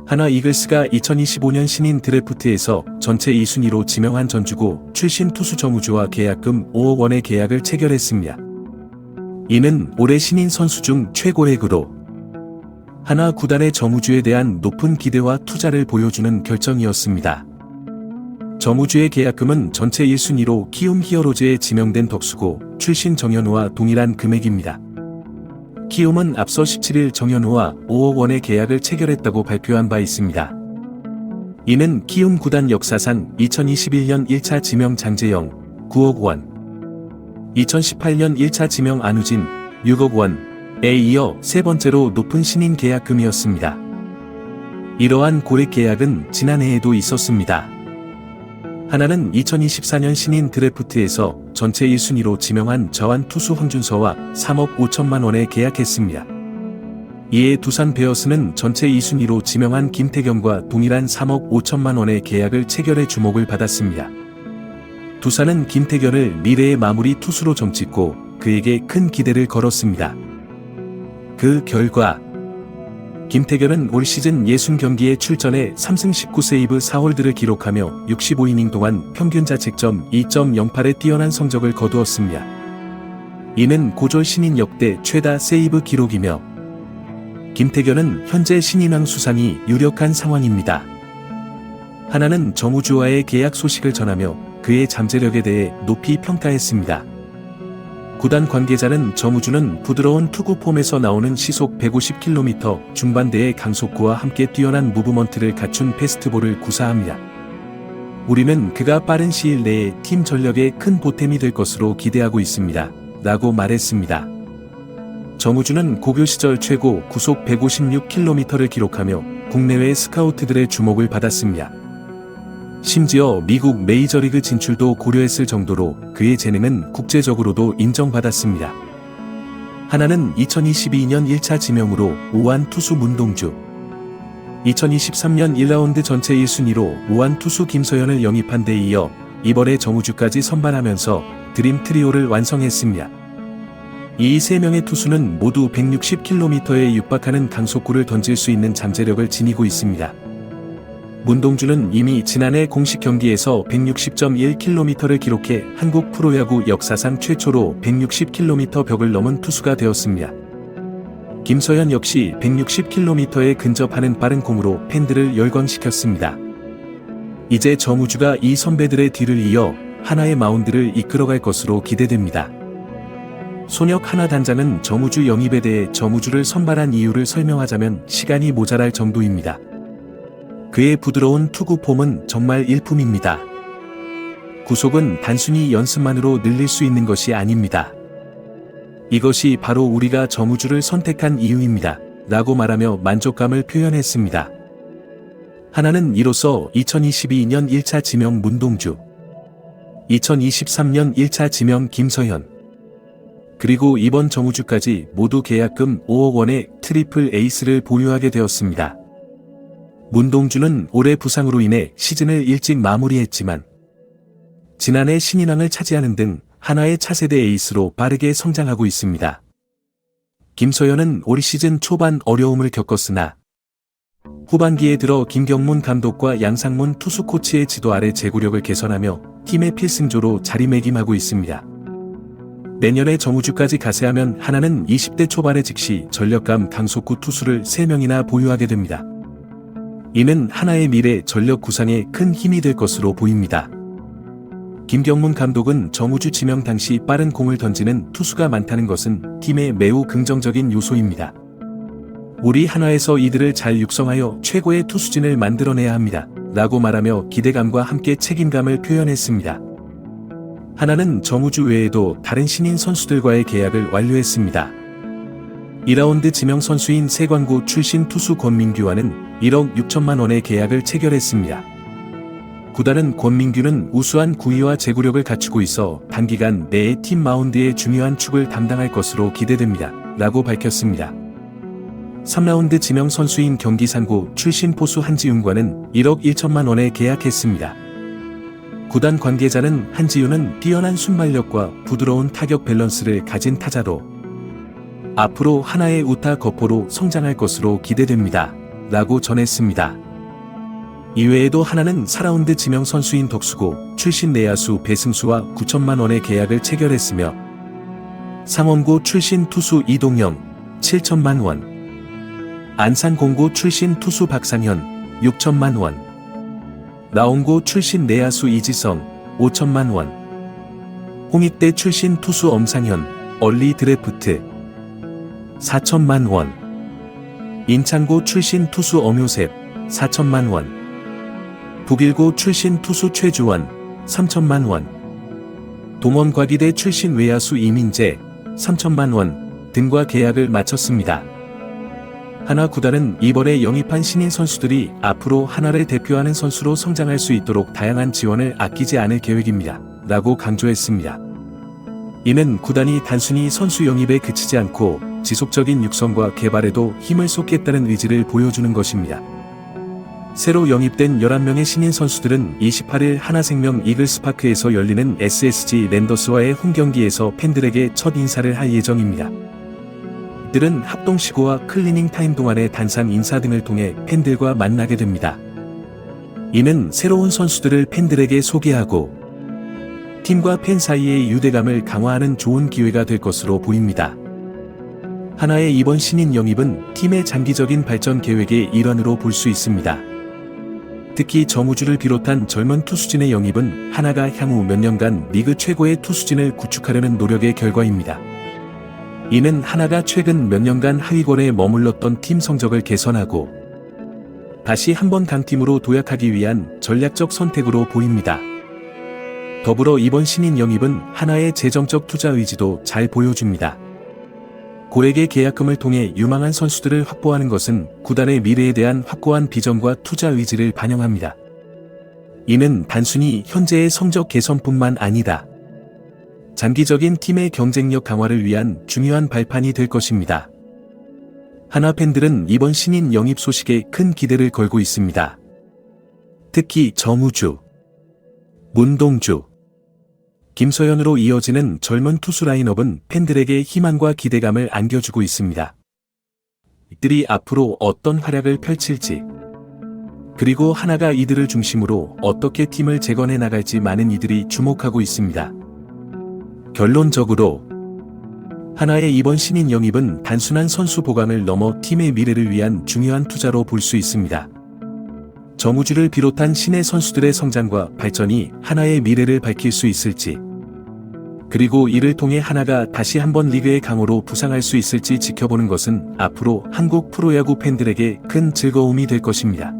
하나 이글스가 2025년 신인 드래프트에서 전체 2순위로 지명한 전주고 출신 투수 정우주와 계약금 5억 원의 계약을 체결했습니다. 이는 올해 신인 선수 중 최고액으로 하나 구단의 정우주에 대한 높은 기대와 투자를 보여주는 결정이었습니다. 정우주의 계약금은 전체 1순위로 키움 히어로즈에 지명된 덕수고 출신 정현우와 동일한 금액입니다. 키움은 앞서 17일 정현우와 5억 원의 계약을 체결했다고 발표한 바 있습니다. 이는 키움 구단 역사상 2021년 1차 지명 장재영 9억 원, 2018년 1차 지명 안우진 6억 원에 이어 세 번째로 높은 신인 계약금이었습니다. 이러한 고액 계약은 지난해에도 있었습니다. 하나는 2024년 신인 드래프트에서 전체 1순위로 지명한 저한 투수 황준서와 3억 5천만 원에 계약했습니다. 이에 두산 베어스는 전체 2순위로 지명한 김태경과 동일한 3억 5천만 원의 계약을 체결해 주목을 받았습니다. 두산은 김태경을 미래의 마무리 투수로 점찍고 그에게 큰 기대를 걸었습니다. 그 결과 김태경은 올 시즌 60경기에 출전해 3승 19세이브 4홀드를 기록하며 65이닝 동안 평균 자책점 2.08의 뛰어난 성적을 거두었습니다. 이는 고졸 신인 역대 최다 세이브 기록이며 김태경은 현재 신인왕 수상이 유력한 상황입니다. 하나는 정우주와의 계약 소식을 전하며 그의 잠재력에 대해 높이 평가했습니다. 구단 관계자는 정우주는 부드러운 투구 폼에서 나오는 시속 150km 중반대의 강속구와 함께 뛰어난 무브먼트를 갖춘 패스트볼을 구사합니다. 우리는 그가 빠른 시일 내에 팀 전력에 큰 보탬이 될 것으로 기대하고 있습니다. 라고 말했습니다. 정우주는 고교 시절 최고 구속 156km를 기록하며 국내외 스카우트들의 주목을 받았습니다. 심지어 미국 메이저리그 진출도 고려했을 정도로 그의 재능은 국제적으로도 인정받았습니다. 하나는 2022년 1차 지명으로 5한 투수 문동주, 2023년 1라운드 전체 1순위로 5한 투수 김서현을 영입한 데 이어 이번에 정우주까지 선발하면서 드림 트리오를 완성했습니다. 이 3명의 투수는 모두 160km에 육박하는 강속구를 던질 수 있는 잠재력을 지니고 있습니다. 문동주는 이미 지난해 공식 경기에서 160.1km를 기록해 한국 프로야구 역사상 최초로 160km 벽을 넘은 투수가 되었습니다. 김서현 역시 160km에 근접하는 빠른 공으로 팬들을 열광시켰습니다. 이제 정우주가 이 선배들의 뒤를 이어 하나의 마운드를 이끌어갈 것으로 기대됩니다. 손혁 하나 단장은 정우주 영입에 대해 정우주를 선발한 이유를 설명하자면 시간이 모자랄 정도입니다. 그의 부드러운 투구 폼은 정말 일품입니다. 구속은 단순히 연습만으로 늘릴 수 있는 것이 아닙니다. 이것이 바로 우리가 정우주를 선택한 이유입니다. 라고 말하며 만족감을 표현했습니다. 하나는 이로써 2022년 1차 지명 문동주, 2023년 1차 지명 김서현, 그리고 이번 정우주까지 모두 계약금 5억 원의 트리플 에이스를 보유하게 되었습니다. 문동주는 올해 부상으로 인해 시즌을 일찍 마무리했지만 지난해 신인왕을 차지하는 등 하나의 차세대 에이스로 빠르게 성장하고 있습니다. 김서현은 올 시즌 초반 어려움을 겪었으나 후반기에 들어 김경문 감독과 양상문 투수 코치의 지도 아래 제구력을 개선하며 팀의 필승조로 자리매김하고 있습니다. 내년에 정우주까지 가세하면 하나는 20대 초반에 즉시 전력감 강속구 투수를 3명이나 보유하게 됩니다. 이는 하나의 미래 전력 구상에 큰 힘이 될 것으로 보입니다. 김경문 감독은 정우주 지명 당시 빠른 공을 던지는 투수가 많다는 것은 팀에 매우 긍정적인 요소입니다. 우리 하나에서 이들을 잘 육성하여 최고의 투수진을 만들어내야 합니다. 라고 말하며 기대감과 함께 책임감을 표현했습니다. 하나는 정우주 외에도 다른 신인 선수들과의 계약을 완료했습니다. 2라운드 지명 선수인 세관고 출신 투수 권민규와는 1억 6천만 원의 계약을 체결했습니다. 구단은 권민규는 우수한 구위와 제구력을 갖추고 있어 단기간 내에 팀 마운드의 중요한 축을 담당할 것으로 기대됩니다. 라고 밝혔습니다. 3라운드 지명 선수인 경기산고 출신 포수 한지훈과는 1억 1천만 원에 계약했습니다. 구단 관계자는 한지훈은 뛰어난 순발력과 부드러운 타격 밸런스를 가진 타자로 앞으로 하나의 우타 거포로 성장할 것으로 기대됩니다. 라고 전했습니다. 이외에도 하나는 4라운드 지명 선수인 덕수고 출신 내야수 배승수와 9천만 원의 계약을 체결했으며 상원고 출신 투수 이동영 7천만 원, 안산공고 출신 투수 박상현 6천만 원, 나온고 출신 내야수 이지성 5천만 원, 홍익대 출신 투수 엄상현 얼리 드래프트 4천만 원, 인창고 출신 투수 엄효셉 4천만 원, 북일고 출신 투수 최주원 3천만 원, 동원과기대 출신 외야수 이민재 3천만 원 등과 계약을 마쳤습니다. 하나 구단은 이번에 영입한 신인 선수들이 앞으로 하나를 대표하는 선수로 성장할 수 있도록 다양한 지원을 아끼지 않을 계획입니다. 라고 강조했습니다. 이는 구단이 단순히 선수 영입에 그치지 않고 지속적인 육성과 개발에도 힘을 쏟겠다는 의지를 보여주는 것입니다. 새로 영입된 11명의 신인 선수들은 28일 하나생명 이글스파크에서 열리는 SSG 랜더스와의 홈경기에서 팬들에게 첫 인사를 할 예정입니다. 이들은 합동시구와 클리닝 타임 동안의 단상 인사 등을 통해 팬들과 만나게 됩니다. 이는 새로운 선수들을 팬들에게 소개하고 팀과 팬 사이의 유대감을 강화하는 좋은 기회가 될 것으로 보입니다. 하나의 이번 신인 영입은 팀의 장기적인 발전 계획의 일환으로 볼 수 있습니다. 특히 정우주를 비롯한 젊은 투수진의 영입은 하나가 향후 몇 년간 리그 최고의 투수진을 구축하려는 노력의 결과입니다. 이는 하나가 최근 몇 년간 하위권에 머물렀던 팀 성적을 개선하고 다시 한번 강팀으로 도약하기 위한 전략적 선택으로 보입니다. 더불어 이번 신인 영입은 하나의 재정적 투자 의지도 잘 보여줍니다. 고액의 계약금을 통해 유망한 선수들을 확보하는 것은 구단의 미래에 대한 확고한 비전과 투자 의지를 반영합니다. 이는 단순히 현재의 성적 개선뿐만 아니다. 장기적인 팀의 경쟁력 강화를 위한 중요한 발판이 될 것입니다. 하나 팬들은 이번 신인 영입 소식에 큰 기대를 걸고 있습니다. 특히 정우주, 문동주, 김서현으로 이어지는 젊은 투수 라인업은 팬들에게 희망과 기대감을 안겨주고 있습니다. 이들이 앞으로 어떤 활약을 펼칠지, 그리고 하나가 이들을 중심으로 어떻게 팀을 재건해 나갈지 많은 이들이 주목하고 있습니다. 결론적으로 하나의 이번 신인 영입은 단순한 선수 보강을 넘어 팀의 미래를 위한 중요한 투자로 볼 수 있습니다. 정우주를 비롯한 신의 선수들의 성장과 발전이 하나의 미래를 밝힐 수 있을지, 그리고 이를 통해 하나가 다시 한번 리그의 강호로 부상할 수 있을지 지켜보는 것은 앞으로 한국 프로야구 팬들에게 큰 즐거움이 될 것입니다.